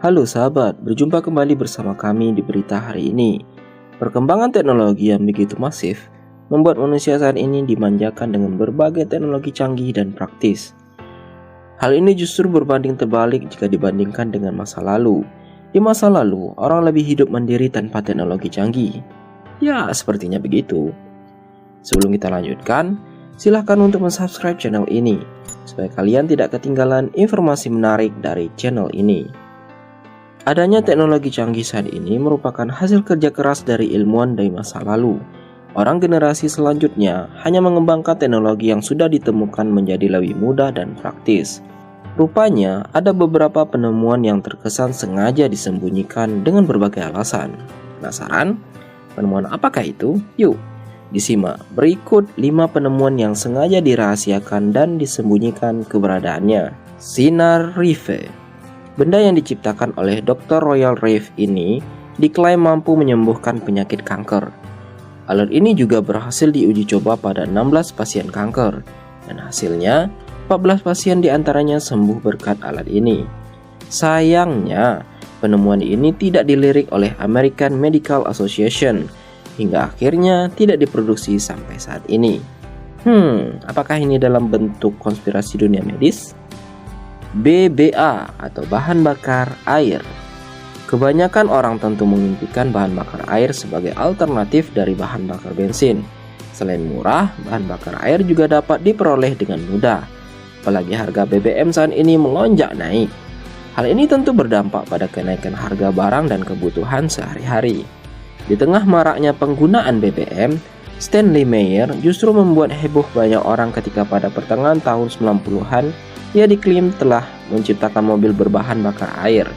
Halo sahabat, berjumpa kembali bersama kami di berita hari ini. Perkembangan teknologi yang begitu masif membuat manusia saat ini dimanjakan dengan berbagai teknologi canggih dan praktis. Hal ini justru berbanding terbalik jika dibandingkan dengan masa lalu. Di masa lalu, orang lebih hidup mandiri tanpa teknologi canggih. Ya, sepertinya begitu. Sebelum kita lanjutkan, silahkan untuk subscribe channel ini, supaya kalian tidak ketinggalan informasi menarik dari channel ini. Adanya teknologi canggih saat ini merupakan hasil kerja keras dari ilmuwan dari masa lalu. Orang generasi selanjutnya hanya mengembangkan teknologi yang sudah ditemukan menjadi lebih mudah dan praktis. Rupanya, ada beberapa penemuan yang terkesan sengaja disembunyikan dengan berbagai alasan. Penasaran? Penemuan apakah itu? Yuk, disimak berikut 5 penemuan yang sengaja dirahasiakan dan disembunyikan keberadaannya. Sinar Rive. Benda yang diciptakan oleh Dr. Royal Rive ini diklaim mampu menyembuhkan penyakit kanker. Alat ini juga berhasil diuji coba pada 16 pasien kanker, dan hasilnya 14 pasien diantaranya sembuh berkat alat ini. Sayangnya, penemuan ini tidak dilirik oleh American Medical Association, hingga akhirnya tidak diproduksi sampai saat ini. Apakah ini dalam bentuk konspirasi dunia medis? BBA atau bahan bakar air. Kebanyakan orang tentu mengimpikan bahan bakar air sebagai alternatif dari bahan bakar bensin. Selain murah, bahan bakar air juga dapat diperoleh dengan mudah. Apalagi harga BBM saat ini melonjak naik. Hal ini tentu berdampak pada kenaikan harga barang dan kebutuhan sehari-hari. Di tengah maraknya penggunaan BBM, Stanley Meyer justru membuat heboh banyak orang ketika pada pertengahan tahun 90-an ia diklaim telah menciptakan mobil berbahan bakar air.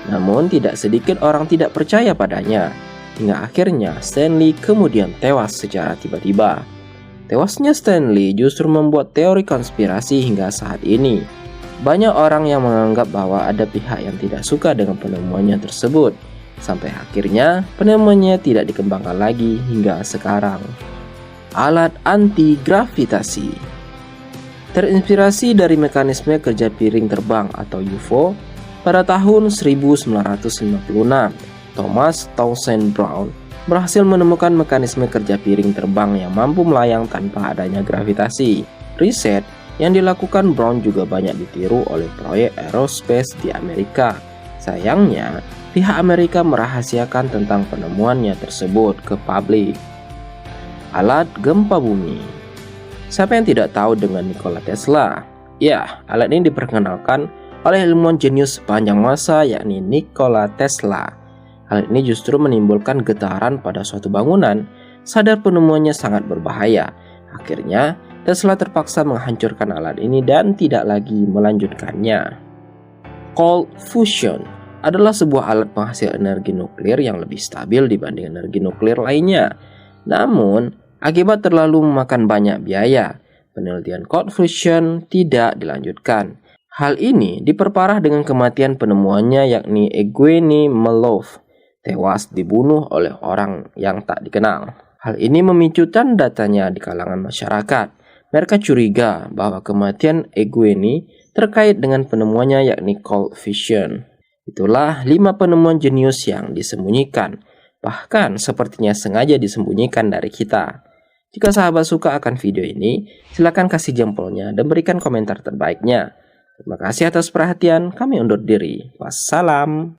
Namun tidak sedikit orang tidak percaya padanya, hingga akhirnya Stanley kemudian tewas secara tiba-tiba. Tewasnya Stanley justru membuat teori konspirasi hingga saat ini. Banyak orang yang menganggap bahwa ada pihak yang tidak suka dengan penemuannya tersebut, sampai akhirnya penemuannya tidak dikembangkan lagi hingga sekarang. Alat anti-gravitasi. Terinspirasi dari mekanisme kerja piring terbang atau UFO, pada tahun 1956, Thomas Townsend Brown berhasil menemukan mekanisme kerja piring terbang yang mampu melayang tanpa adanya gravitasi. Riset yang dilakukan Brown juga banyak ditiru oleh proyek aerospace di Amerika. Sayangnya, pihak Amerika merahasiakan tentang penemuannya tersebut ke publik. Alat gempa bumi. Siapa yang tidak tahu dengan Nikola Tesla? Ya, alat ini diperkenalkan oleh ilmuwan jenius sepanjang masa yakni Nikola Tesla. Hal ini justru menimbulkan getaran pada suatu bangunan. Sadar penemuannya sangat berbahaya. Akhirnya, Tesla terpaksa menghancurkan alat ini dan tidak lagi melanjutkannya. Cold fusion adalah sebuah alat penghasil energi nuklir yang lebih stabil dibanding energi nuklir lainnya. Namun, akibat terlalu memakan banyak biaya, penelitian cold fusion tidak dilanjutkan. Hal ini diperparah dengan kematian penemuannya yakni Evgeny Malov, tewas dibunuh oleh orang yang tak dikenal. Hal ini memicu tanda tanya di kalangan masyarakat. Mereka curiga bahwa kematian Evgeny terkait dengan penemuannya yakni cold fusion. Itulah 5 penemuan jenius yang disembunyikan, bahkan sepertinya sengaja disembunyikan dari kita. Jika sahabat suka akan video ini, silakan kasih jempolnya dan berikan komentar terbaiknya. Terima kasih atas perhatian, kami undur diri. Wassalam.